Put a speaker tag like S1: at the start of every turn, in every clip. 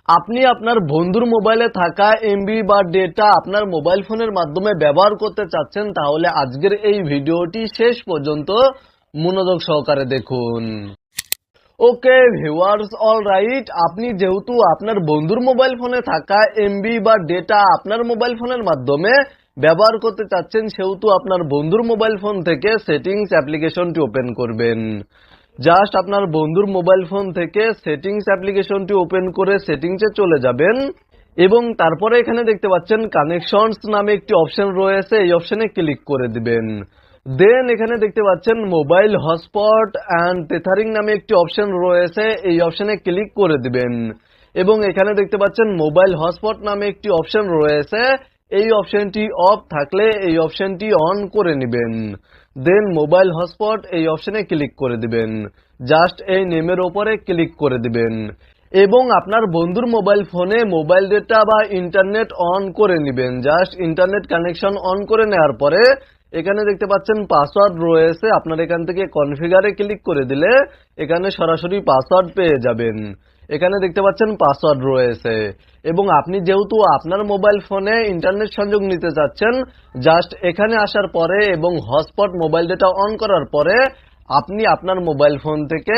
S1: আপনি আপনার বন্ধুর মোবাইলে থাকা এমবি বা ডেটা আপনার মোবাইল ফোনের মাধ্যমে ব্যবহার করতে চাচ্ছেন, তাহলে আজকের এই ভিডিওটি শেষ পর্যন্ত মনোযোগ সহকারে দেখুন। ওকে ভিউয়ার্স, অলরাইট, আপনি যেহেতু আপনার বন্ধুর মোবাইল ফোনে থাকা এমবি বা ডেটা আপনার মোবাইল ফোনের মাধ্যমে ব্যবহার করতে চাচ্ছেন, সেহেতু আপনার বন্ধুর মোবাইল ফোন থেকে সেটিংস অ্যাপ্লিকেশনটি ওপেন করবেন। জাস্ট আপনার বন্ধুর মোবাইল ফোন থেকে সেটিংস অ্যাপ্লিকেশনটি ওপেন করে সেটিংসে চলে যাবেন এবং তারপরে এখানে দেখতে পাচ্ছেন কানেকশনস নামে একটি অপশন রয়েছে, এই অপশনে ক্লিক করে দিবেন। দেন এখানে দেখতে পাচ্ছেন মোবাইল হটস্পট অ্যান্ড টেথারিং নামে একটি অপশন রয়েছে, এই অপশনে ক্লিক করে দিবেন এবং এখানে দেখতে পাচ্ছেন মোবাইল হটস্পট নামে একটি অপশন রয়েছে, এই অপশনটি অফ থাকলে এই অপশনটি অন করে নেবেন। দেন মোবাইল হটস্পট এই অপশনে ক্লিক করে দিবেন। জাস্ট এই নেমের উপরে ক্লিক করে দিবেন এবং আপনার বন্ধুর মোবাইল ফোনে মোবাইল ডেটা বা ইন্টারনেট অন করে নেবেন। জাস্ট ইন্টারনেট কানেকশন অন করে নেওয়ার পরে এখানে দেখতে পাচ্ছেন পাসওয়ার্ড রয়েছে, আপনার এখান থেকে কনফিগারে ক্লিক করে দিলে এখানে সরাসরি পাসওয়ার্ড পেয়ে যাবেন। এখানে দেখতে পাচ্ছেন পাসওয়ার্ড রয়েছে এবং আপনি যেহেতু আপনার মোবাইল ফোনে ইন্টারনেট সংযোগ নিতে চাচ্ছেন, জাস্ট এখানে আসার পরে এবং হটস্পট মোবাইল ডেটা অন করার পরে আপনি আপনার মোবাইল ফোন থেকে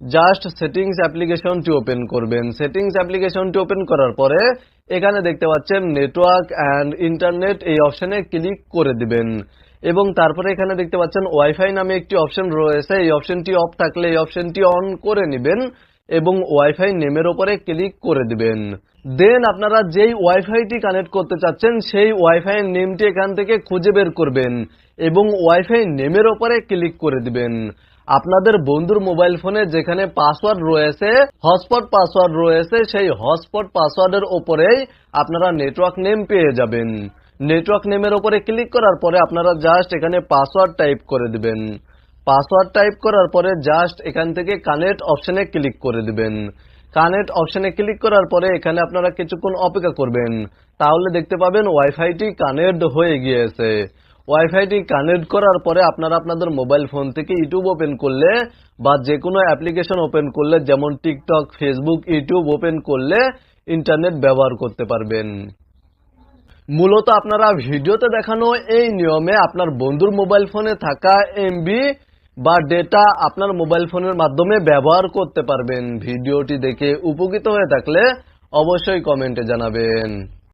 S1: জাস্ট সেটিংস অ্যাপ্লিকেশনটি ওপেন করবেন। সেটিংস অ্যাপ্লিকেশনটি ওপেন করার পরে এখানে দেখতে পাচ্ছেন নেটওয়ার্ক অ্যান্ড ইন্টারনেট, এই অপশনে ক্লিক করে দিবেন এবং তারপরে এখানে দেখতে পাচ্ছেন ওয়াইফাই নামে একটি অপশন রয়েছে, এই অপশনটি অফ থাকলে এই অপশনটি অন করে নেবেন এবং ওয়াইফাই নেমের উপরে ক্লিক করে দিবেন। দেন আপনারা যেই ওয়াইফাইটি কানেক্ট করতে চাচ্ছেন সেই ওয়াইফাই নেমটি এখান থেকে খুঁজে বের করবেন এবং ওয়াইফাই নেমের উপরে ক্লিক করে দিবেন। আপনাদের বন্ধুর মোবাইল ফোনে যেখানে পাসওয়ার্ড রয়েছে, হটস্পট পাসওয়ার্ড রয়েছে, সেই হটস্পট পাসওয়ার্ডের উপরেই আপনারা নেটওয়ার্ক নেম পেয়ে যাবেন। নেটওয়ার্ক নেমের উপরে ক্লিক করার পরে আপনারা জাস্ট এখানে পাসওয়ার্ড টাইপ করে দিবেন। পাসওয়ার্ড টাইপ করার পরে জাস্ট এখান থেকে কানেক্ট অপশনে ক্লিক করে দিবেন। কানেক্ট অপশনে ক্লিক করার পরে এখানে আপনারা কিছুক্ষণ অপেক্ষা করবেন, তাহলে দেখতে পাবেন ওয়াইফাইটি কানেক্ট হয়ে গিয়েছে। ওয়াইফাইটি কানেক্ট করার পরে আপনারা আপনাদের মোবাইল ফোন থেকে ইউটিউব ওপেন করলে বা যে কোনো অ্যাপ্লিকেশন ওপেন করলে, যেমন টিকটক, ফেসবুক, ইউটিউব ওপেন করলে ইন্টারনেট ব্যবহার করতে পারবেন। মূলত আপনারা ভিডিওতে দেখানো এই নিয়মে আপনার বন্ধুর মোবাইল ফোনে থাকা এমবি বা ডেটা আপনার মোবাইল ফোনের মাধ্যমে ব্যবহার করতে পারবেন। ভিডিওটি দেখে উপকৃত হয়ে থাকলে অবশ্যই কমেন্টে জানাবেন।